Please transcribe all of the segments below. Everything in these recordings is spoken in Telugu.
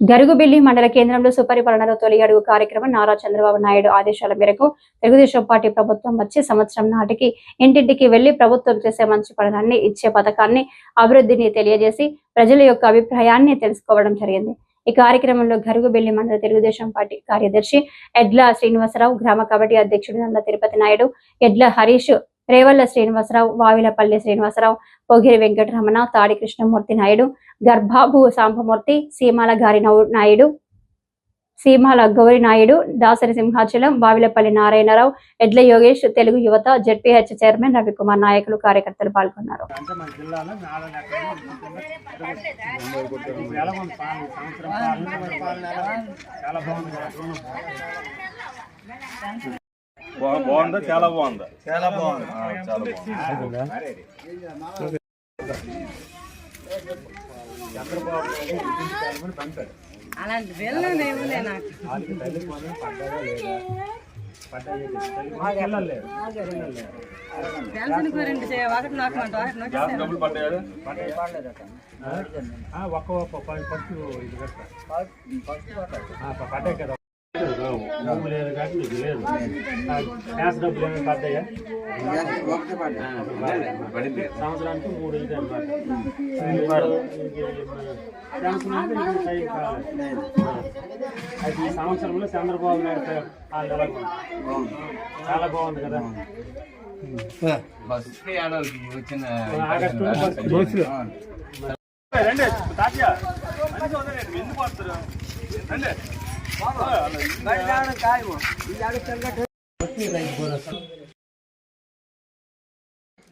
గరుగుబిల్లి మండల కేంద్రంలో సుపరిపాలనలో తొలి అడుగు కార్యక్రమం నారా చంద్రబాబు నాయుడు ఆదేశాల మేరకు తెలుగుదేశం పార్టీ ప్రభుత్వం వచ్చి సంవత్సరం నాటికి ఇంటింటికి వెళ్లి ప్రభుత్వం చేసే మంచి పనులన్నీ ఇచ్చే పథకాన్ని అభివృద్ధిని తెలియజేసి ప్రజల యొక్క అభిప్రాయాన్ని తెలుసుకోవడం జరిగింది. ఈ కార్యక్రమంలో గరుగుబిల్లి మండల తెలుగుదేశం పార్టీ కార్యదర్శి ఎడ్ల శ్రీనివాసరావు, గ్రామ కమిటీ అధ్యక్షుడు నల్ల తిరుపతి నాయుడు, ఎడ్ల హరీష్, రేవల్ల శ్రీనివాసరావు, వావిలపల్లి శ్రీనివాసరావు, పొగిరి వెంకటరమణ, తాడి కృష్ణమూర్తి నాయుడు, గర్భాబు సాంబమూర్తి, సీమాల గారి నాయుడు, సీమాల గౌరి నాయుడు, దాసరి సింహాచలం, వావిలపల్లి నారాయణరావు, ఎడ్ల యోగేష్, తెలుగు యువత, జెడ్పీహెచ్ చైర్మన్ రవికుమార్, నాయకులు, కార్యకర్తలు పాల్గొన్నారు. బాగుందా? చాలా బాగుందా? చాలా బాగుంది. చాలా బాగుంది. అలాంటి వెళ్ళలేములే నాకు పెన్షన్ గురించి ఒకటి నాకు డబ్బులు పడ్డాయా? పడ్డాయి కదా, లేదు కానీ మీకు లేదు. గ్యాస్ డబ్బులు ఏమైనా పడ్డాయా? సంవత్సరానికి 3 అయితే ఈ సంవత్సరంలో చంద్రబాబు నాయుడు చాలా బాగుంది కదా. ఆగస్టు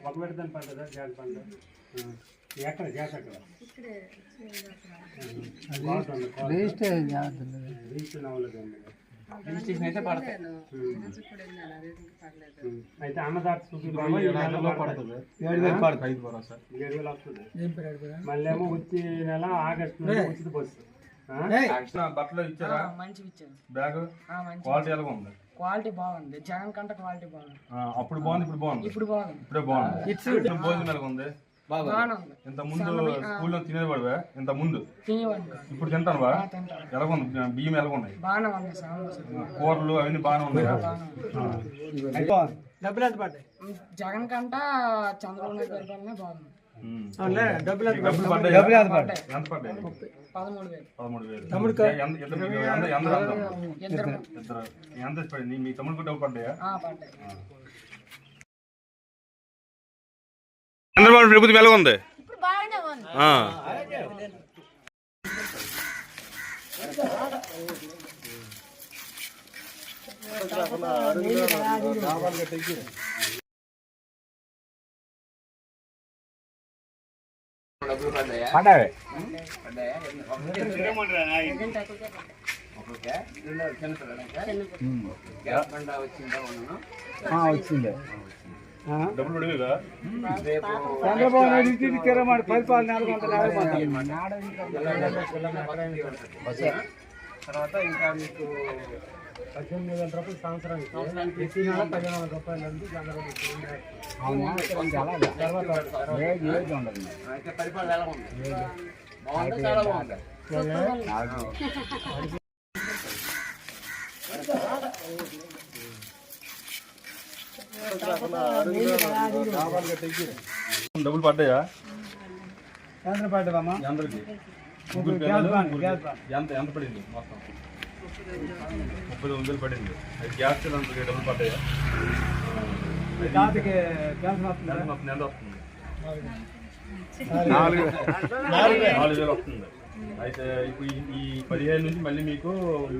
ఒక విడతని పంటదా జాతి పంట ఎక్కడ జాతి అక్కడ అయితే అన్నదాత పడుతుంది 7,000 వస్తుంది. మళ్ళీ ఏమో వచ్చే నెల ఆగస్టు ఉచిత బస్సు. బట్టలు ఇచ్చారా? బ్యాగ్ క్వాలిటీ ఎలా ఉంది? క్వాలిటీ బాగుంది. జగన్ కంట క్వాలిటీ బాగుంది. అప్పుడు బాగుంది, ఇప్పుడు బాగుంది. ఇప్పుడే బాగుంది. భోజనం ఎలా ఉంది? ఇంత ముందు స్కూల్లో తినేవాడువా? ఇంత ముందు ఇప్పుడు తింటానువా? ఎలా ఉంది? బియ్యం ఎలా ఉన్నాయి? కూరలు అవన్నీ బాగానే ఉన్నాయి. డబ్బులు ఎంత పడ్డాయి? జగన్ కంట చంద్రబాబు నాయుడు పరిపాలన బాగుంది. డబ్బులు ఎంత పడ్డాయి? 13,000. ఎంత పడింది? మీ తమ్ముడికి డబ్బు పడ్డాయా? చంద్రబాబు ప్రభుత్వం ఎలా ఉంది? వచ్చింది. డబ్బులు పడేదా? చంద్రబాబు నాయుడు పరిపాలన తర్వాత ఇంకా మీకు 18,000 రూపాయలు సంవత్సరానికి, ప్రతి నెల 15,000 రూపాయలు అండి. తర్వాత పరిపాలన ఎలా ఉంది? చాలా బాగుంది. డబ్బులు పడ్డాయా? ఎంత పడ్డామా? అందరికి ఎంత పడింది? మొత్తం 39,000 పడింది. గ్యాస్ సిలిండర్కి డబ్బులు పడ్డాయా? ఎంత వస్తుంది? 4,000 వస్తుంది. అయితే ఇప్పుడు ఈ 15 నుంచి మళ్ళీ మీకు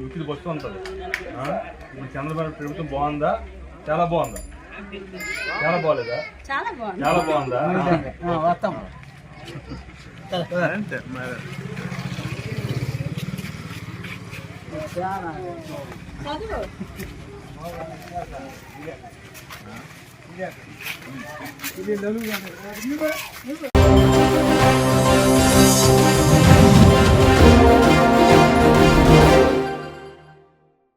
ఉచిత బస్సు ఉంటుంది. ఇప్పుడు చంద్రబాబు ప్రభుత్వం బాగుందా? చాలా బాగుందా? చాలా బాగలేదా? చాలా బాగుందా? ఇది